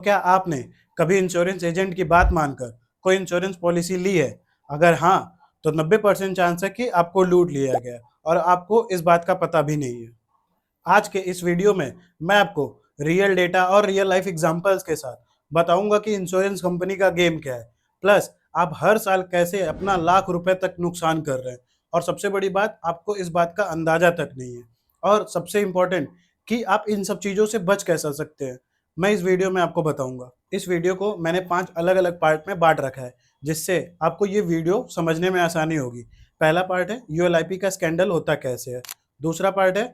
क्या आपने कभी इंश्योरेंस एजेंट की बात मानकर कोई इंश्योरेंस पॉलिसी ली है? अगर हाँ, तो 90% चांस है कि आपको लूट लिया गया और आपको इस बात का पता भी नहीं है। आज के इस वीडियो में मैं आपको रियल डेटा और रियल लाइफ एग्जांपल्स के साथ बताऊंगा कि इंश्योरेंस कंपनी का गेम क्या है। प्लस आप हर साल कैसे अपना लाख रुपए तक नुकसान कर रहे हैं और सबसे बड़ी बात, आपको इस बात का अंदाजा तक नहीं है। और सबसे इम्पोर्टेंट कि आप इन सब चीज़ों से बच कैसे सकते हैं, मैं इस वीडियो में आपको बताऊंगा। इस वीडियो को मैंने 5 अलग-अलग पार्ट में बाँट रखा है, जिससे आपको ये वीडियो समझने में आसानी होगी। पहला पार्ट है यूएलआईपी का स्कैंडल होता कैसे है। दूसरा पार्ट है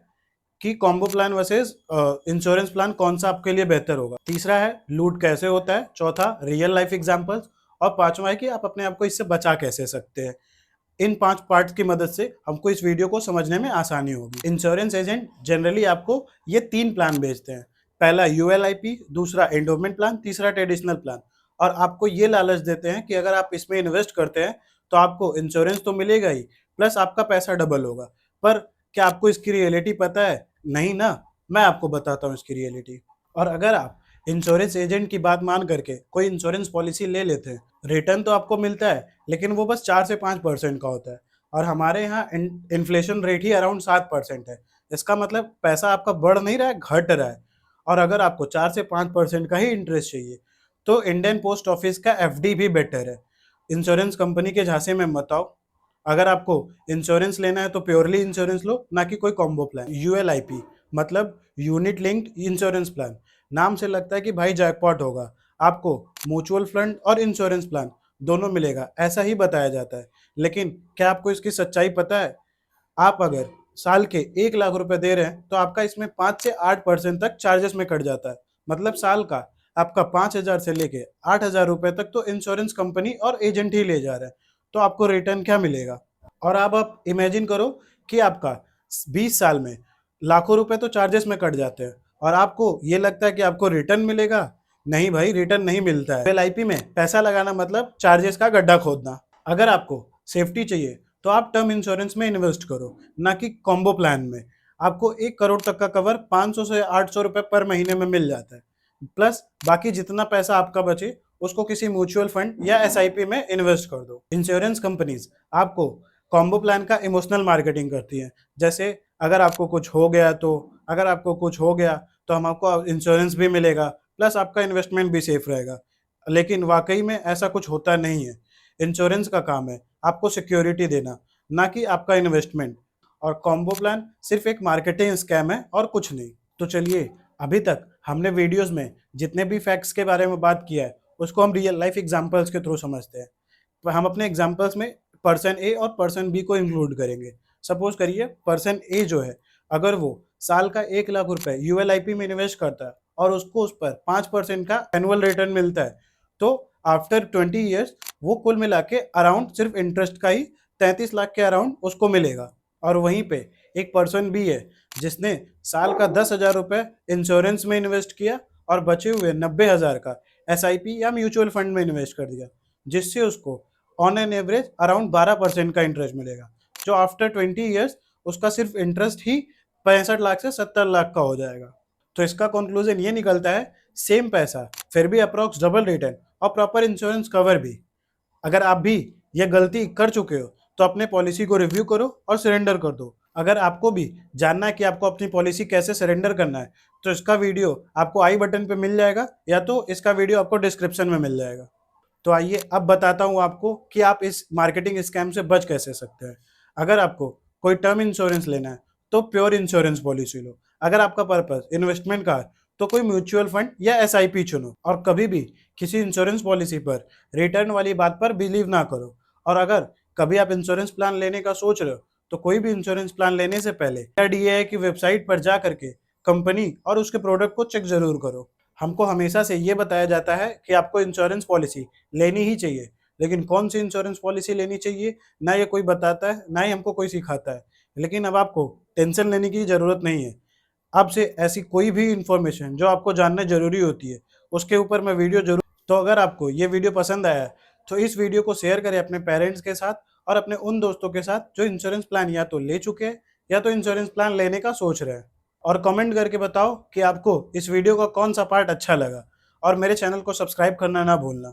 कि combo plan versus insurance plan कौन सा आपके लिए बेहतर होगा। तीसरा है लूट कैसे होता है। चौथा रियल लाइफ एग्जांपल्स। और पांचवा है कि आप अपने आप को इससे बचा कैसे सकते हैं। इन 5 पार्ट्स की मदद से हमको इस वीडियो को समझने में आसानी होगी। इंश्योरेंस एजेंट जनरली आपको ये 3 प्लान बेचते हैं। पहला यूएलआईपी, दूसरा एंडोमेंट प्लान, तीसरा ट्रेडिशनल प्लान। और आपको ये लालच देते हैं कि अगर आप इसमें इन्वेस्ट करते हैं तो आपको इंश्योरेंस तो मिलेगा ही, प्लस आपका पैसा डबल होगा। पर क्या आपको इसकी रियलिटी पता है? नहीं ना। मैं आपको बताता हूँ इसकी रियलिटी। और अगर आप इंश्योरेंस एजेंट की बात मान करके कोई इंश्योरेंस पॉलिसी ले लेते हैं, रिटर्न तो आपको मिलता है, लेकिन वो बस 4 से 5% का होता है। और हमारे यहाँ इन्फ्लेशन रेट ही अराउंड 7% है। इसका मतलब पैसा आपका बढ़ नहीं रहा है, घट रहा है। और अगर आपको 4 से 5% का ही इंटरेस्ट चाहिए, तो इंडियन पोस्ट ऑफिस का एफडी भी बेटर है। इंश्योरेंस कंपनी के झांसे में मत आओ। अगर आपको इंश्योरेंस लेना है तो प्योरली इंश्योरेंस लो, ना कि कोई कॉम्बो प्लान। यूएलआईपी मतलब यूनिट लिंक्ड इंश्योरेंस प्लान। नाम से लगता है कि भाई जैकपॉट होगा, आपको म्यूचुअल फंड और इंश्योरेंस प्लान दोनों मिलेगा, ऐसा ही बताया जाता है। लेकिन क्या आपको इसकी सच्चाई पता है? आप अगर साल के 1 लाख रुपए दे रहे हैं तो आपका इसमें 5 से 8% तक चार्जेस में कट जाता है। मतलब साल का आपका 5,000 से लेके 8,000 रुपए तक तो इंश्योरेंस कंपनी और एजेंट ही ले जा रहे हैं। तो आपको रिटर्न क्या मिलेगा? और अब आप इमेजिन करो कि आपका 20 साल में लाखों रुपए तो चार्जेस में कट जाते हैं और आपको ये लगता है कि आपको रिटर्न मिलेगा। नहीं भाई, रिटर्न नहीं मिलता है। एलआईपी में पैसा लगाना मतलब चार्जेस का गड्ढा खोदना। अगर आपको सेफ्टी चाहिए तो आप टर्म इंश्योरेंस में इन्वेस्ट करो, ना कि कॉम्बो प्लान में। आपको 1 करोड़ तक का कवर 500 से 800 रुपए पर महीने में मिल जाता है। प्लस बाकी जितना पैसा आपका बचे उसको किसी म्यूचुअल फंड या एसआईपी में इन्वेस्ट कर दो। इंश्योरेंस कंपनीज आपको कॉम्बो प्लान का इमोशनल मार्केटिंग करती है। जैसे अगर आपको कुछ हो गया तो हम आपको इंश्योरेंस भी मिलेगा, प्लस आपका इन्वेस्टमेंट भी सेफ रहेगा। लेकिन वाकई में ऐसा कुछ होता नहीं है। इंश्योरेंस का काम है आपको सिक्योरिटी देना, ना कि आपका इन्वेस्टमेंट। और कॉम्बो प्लान सिर्फ एक मार्केटिंग स्कैम है और कुछ नहीं। तो चलिए, अभी तक हमने वीडियोस में जितने भी फैक्ट्स के बारे में बात किया है उसको हम रियल लाइफ एग्जांपल्स के थ्रू समझते हैं। तो हम अपने एग्जांपल्स में पर्सन ए और पर्सन बी को इंक्लूड करेंगे। सपोज करिए पर्सन ए जो है, अगर वो साल का 1 लाख रुपए यूएलआईपी में इन्वेस्ट करता है और उसको उस पर 5% का एनुअल रिटर्न मिलता है, तो आफ्टर 20 ईयर्स वो कुल मिला के अराउंड सिर्फ इंटरेस्ट का ही 33 लाख के अराउंड उसको मिलेगा। और वहीं पे एक पर्सन भी है जिसने साल का 10,000 रुपए इंश्योरेंस में इन्वेस्ट किया और बचे हुए 90,000 का एसआईपी या म्यूचुअल फंड में इन्वेस्ट कर दिया, जिससे उसको ऑन एन एवरेज अराउंड 12% का इंटरेस्ट मिलेगा, जो आफ्टर 20 ईयर्स उसका सिर्फ इंटरेस्ट ही 65 लाख से 70 लाख का हो जाएगा। तो इसका कंक्लूजन ये निकलता है, सेम पैसा फिर भी अप्रोक्स डबल रिटर्न और प्रॉपर इंश्योरेंस कवर भी। अगर आप भी ये गलती कर चुके हो तो अपने पॉलिसी को रिव्यू करो और सरेंडर कर दो। अगर आपको भी जानना है कि आपको अपनी पॉलिसी कैसे सरेंडर करना है, तो इसका वीडियो आपको आई बटन पे मिल जाएगा या तो इसका वीडियो आपको डिस्क्रिप्शन में मिल जाएगा। तो आइए अब बताता हूँ आपको कि आप इस मार्केटिंग स्कैम से बच कैसे सकते हैं। अगर आपको कोई टर्म इंश्योरेंस लेना है तो प्योर इंश्योरेंस पॉलिसी लो। अगर आपका पर्पस इन्वेस्टमेंट का है तो कोई म्यूचुअल फंड या एसआईपी चुनो। और कभी भी किसी इंश्योरेंस पॉलिसी पर रिटर्न वाली बात पर बिलीव ना करो। और अगर कभी आप इंश्योरेंस प्लान लेने का सोच रहे हो तो कोई भी इंश्योरेंस प्लान लेने से पहले डीए की वेबसाइट पर जा करके कंपनी और उसके प्रोडक्ट को चेक जरूर करो। हमको हमेशा से ये बताया जाता है कि आपको इंश्योरेंस पॉलिसी लेनी ही चाहिए, लेकिन कौन सी इंश्योरेंस पॉलिसी लेनी चाहिए ना ये कोई बताता है, ना ही हमको कोई सिखाता है। लेकिन अब आपको टेंशन लेने की ज़रूरत नहीं है। अब से ऐसी कोई भी इंफॉर्मेशन जो आपको जानना ज़रूरी होती है उसके ऊपर मैं वीडियो जरूर। तो अगर आपको ये वीडियो पसंद आया है तो इस वीडियो को शेयर करें अपने पेरेंट्स के साथ और अपने उन दोस्तों के साथ जो इंश्योरेंस प्लान या तो ले चुके हैं या तो इंश्योरेंस प्लान लेने का सोच रहे हैं। और कमेंट करके बताओ कि आपको इस वीडियो का कौन सा पार्ट अच्छा लगा। और मेरे चैनल को सब्सक्राइब करना ना भूलना।